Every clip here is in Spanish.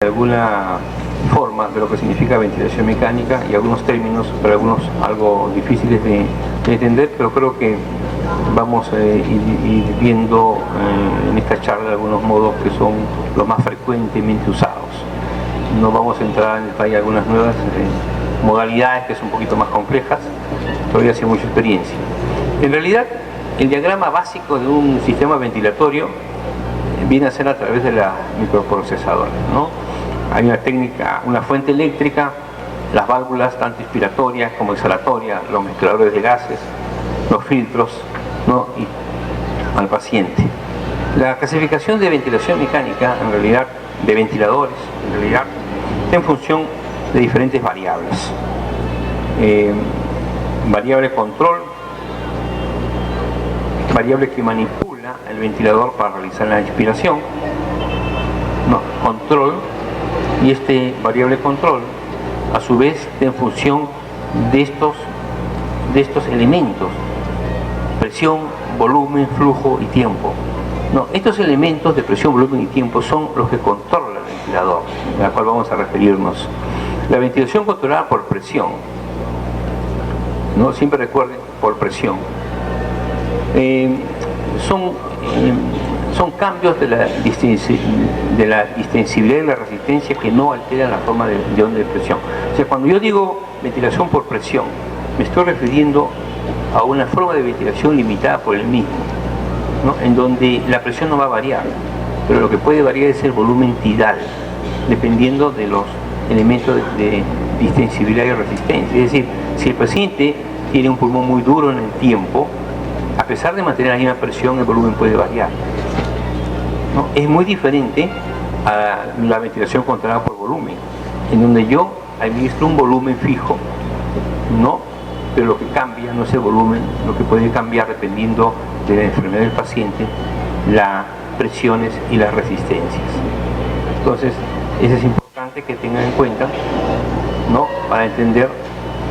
alguna forma de lo que significa ventilación mecánica y algunos términos, para algunos algo difíciles de entender, pero creo que vamos a ir viendo en esta charla algunos modos que son los más frecuentemente usados. No vamos a entrar en detalle algunas nuevas modalidades que son un poquito más complejas, todavía hace mucha experiencia. En realidad, el diagrama básico de un sistema ventilatorio viene a ser a través de la microprocesadora, ¿no? Hay una técnica, una fuente eléctrica, las válvulas tanto inspiratorias como exhalatorias, los mezcladores de gases, los filtros, ¿no? Y al paciente. La clasificación de ventilación mecánica, en realidad, de ventiladores, en realidad, está en función de diferentes variables. Variable control, variable que manipula el ventilador para realizar la inspiración, no, control, y este variable control a su vez está en función de estos elementos: presión, volumen, flujo y tiempo. No, estos elementos de presión, volumen y tiempo son los que controlan el ventilador, a la cual vamos a referirnos. La ventilación controlada por presión, ¿no? Siempre recuerden, por presión. Son cambios de la distensibilidad y la resistencia que no alteran la forma de onda de presión. O sea, cuando yo digo ventilación por presión, me estoy refiriendo a una forma de ventilación limitada por el mismo, ¿no? En donde la presión no va a variar, pero lo que puede variar es el volumen tidal, dependiendo de los elementos de distensibilidad y resistencia. Es decir, si el paciente tiene un pulmón muy duro en el tiempo, a pesar de mantener la misma presión, el volumen puede variar, ¿no? Es muy diferente a la ventilación controlada por volumen, en donde yo administro un volumen fijo, ¿no? Pero lo que cambia no es el volumen, lo que puede cambiar dependiendo de la enfermedad del paciente, las presiones y las resistencias. Entonces, eso es importante que tengan en cuenta, ¿no? Para entender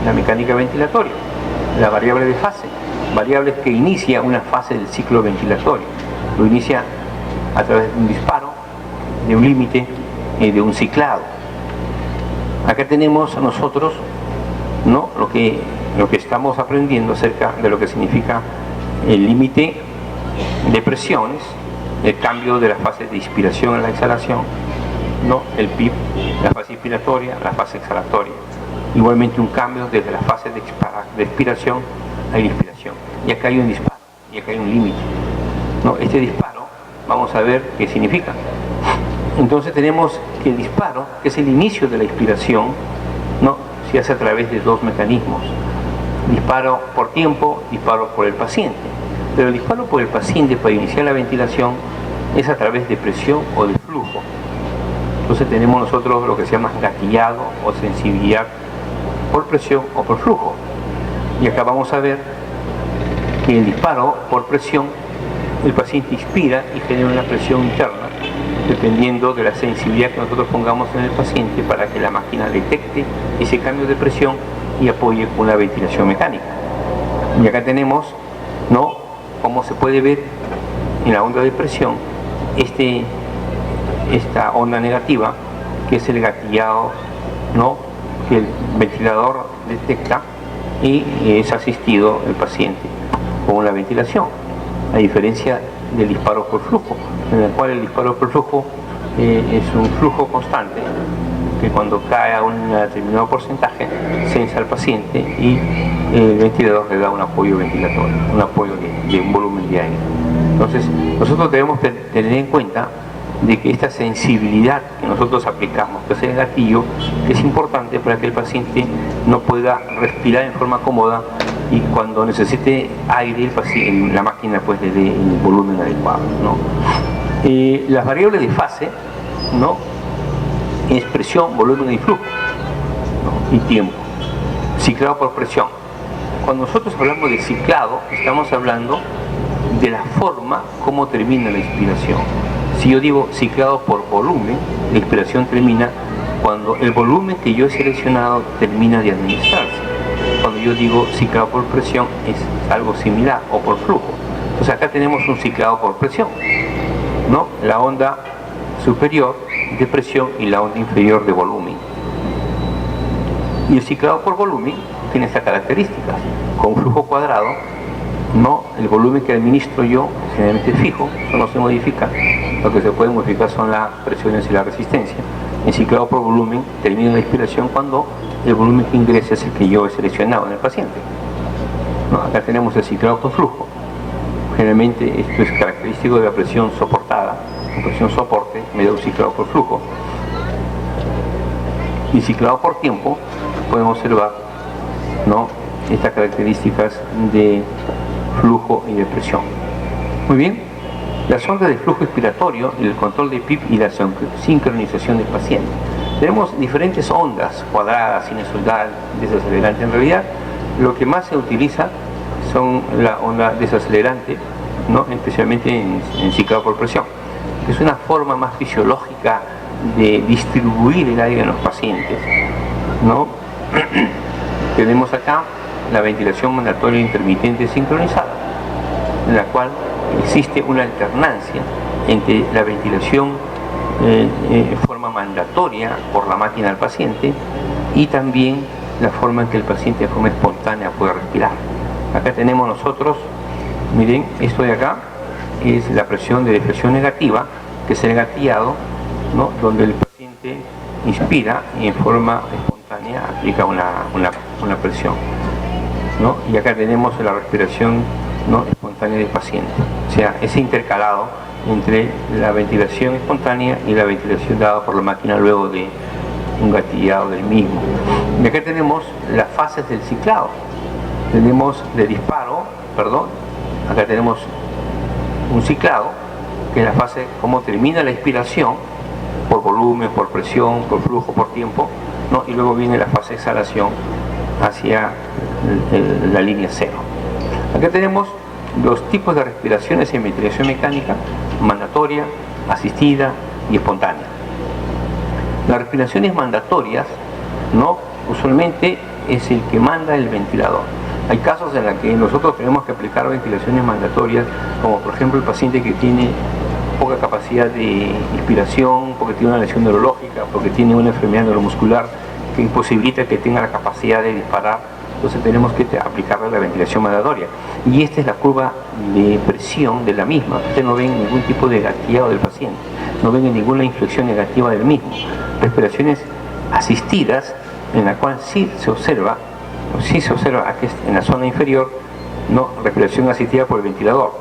la mecánica ventilatoria. La variable de fase, variable que inicia una fase del ciclo ventilatorio, lo inicia a través de un disparo, de un límite, de un ciclado. Acá tenemos a nosotros, ¿no? lo que estamos aprendiendo acerca de lo que significa el límite de presiones, el cambio de la fase de inspiración a la exhalación, ¿no? El PIP, la fase inspiratoria, la fase exhalatoria. Igualmente un cambio desde la fase de expiración a la inspiración. Y acá hay un disparo, y acá hay un límite, ¿no? Este disparo, vamos a ver qué significa. Entonces tenemos que el disparo, que es el inicio de la inspiración, ¿no? Se hace a través de dos mecanismos: disparo por tiempo, disparo por el paciente. Pero el disparo por el paciente para iniciar la ventilación es a través de presión o de flujo. Entonces tenemos nosotros lo que se llama gatillado o sensibilidad por presión o por flujo. Y acá vamos a ver que el disparo por presión, el paciente inspira y genera una presión interna, dependiendo de la sensibilidad que nosotros pongamos en el paciente para que la máquina detecte ese cambio de presión y apoye con la ventilación mecánica. Y acá tenemos, ¿no?, como se puede ver en la onda de presión, esta onda negativa, que es el gatillado, ¿no?, que el ventilador detecta y es asistido el paciente con la ventilación, a diferencia del disparo por flujo, en el cual el disparo por flujo es un flujo constante que cuando cae a un determinado porcentaje censa al paciente y el ventilador le da un apoyo ventilatorio, un apoyo de un volumen de aire. Entonces nosotros debemos tener en cuenta de que esta sensibilidad que nosotros aplicamos, que es el gatillo, es importante para que el paciente no pueda respirar en forma cómoda y cuando necesite aire la máquina pues le dé el volumen adecuado, ¿no? Las variables de fase, ¿no?, es presión, volumen y flujo, ¿no?, y tiempo. Ciclado por presión. Cuando nosotros hablamos de ciclado, estamos hablando de la forma como termina la inspiración. Si yo digo ciclado por volumen, la inspiración termina cuando el volumen que yo he seleccionado termina de administrarse. Cuando yo digo ciclado por presión es algo similar, o por flujo. Entonces acá tenemos un ciclado por presión, ¿no? La onda superior de presión y la onda inferior de volumen. Y el ciclado por volumen tiene estas características. Con un flujo cuadrado, no, el volumen que administro yo generalmente es fijo, eso no se modifica. Lo que se puede modificar son las presiones y la resistencia. En ciclado por volumen termina la inspiración cuando el volumen que ingresa es el que yo he seleccionado en el paciente. ¿No? Acá tenemos el ciclado por flujo. Generalmente esto es característico de la presión soportada, la presión soporte me da un ciclado por flujo. Y ciclado por tiempo podemos observar, ¿no?, estas características de flujo y de presión. Muy bien, las ondas de flujo expiratorio, el control de PIP y la sincronización del paciente. Tenemos diferentes ondas, cuadradas, sinusoidal, desacelerante. En realidad, lo que más se utiliza son la onda desacelerante, ¿no?, especialmente en ciclado por presión, que es una forma más fisiológica de distribuir el aire en los pacientes, ¿no? Tenemos acá la ventilación mandatoria intermitente sincronizada, en la cual existe una alternancia entre la ventilación en forma mandatoria por la máquina del paciente y también la forma en que el paciente de forma espontánea puede respirar. Acá tenemos nosotros, miren, esto de acá es la presión de deflexión negativa, que es el gatillado, ¿no?, donde el paciente inspira y en forma espontánea aplica una presión, ¿no? Y acá tenemos la respiración, ¿no?, espontánea del paciente, o sea, ese intercalado entre la ventilación espontánea y la ventilación dada por la máquina luego de un gatillado del mismo. Y acá tenemos las fases del ciclado. Tenemos de disparo, acá tenemos un ciclado, que es la fase como termina la inspiración, por volumen, por presión, por flujo, por tiempo, ¿no? Y luego viene la fase de exhalación hacia la línea cero. Acá tenemos los tipos de respiraciones en ventilación mecánica: mandatoria, asistida y espontánea. Las respiraciones mandatorias, ¿no?, usualmente es el que manda el ventilador. Hay casos en los que nosotros tenemos que aplicar ventilaciones mandatorias, como por ejemplo el paciente que tiene poca capacidad de inspiración, porque tiene una lesión neurológica, porque tiene una enfermedad neuromuscular que imposibilita que tenga la capacidad de disparar. Entonces tenemos que aplicarle la ventilación mandatoria. Y esta es la curva de presión de la misma. Ustedes no ven ningún tipo de gatillado del paciente, no ven ninguna inflexión negativa del mismo. Respiraciones asistidas, en la cual sí se observa aquí en la zona inferior, ¿no?, respiración asistida por el ventilador.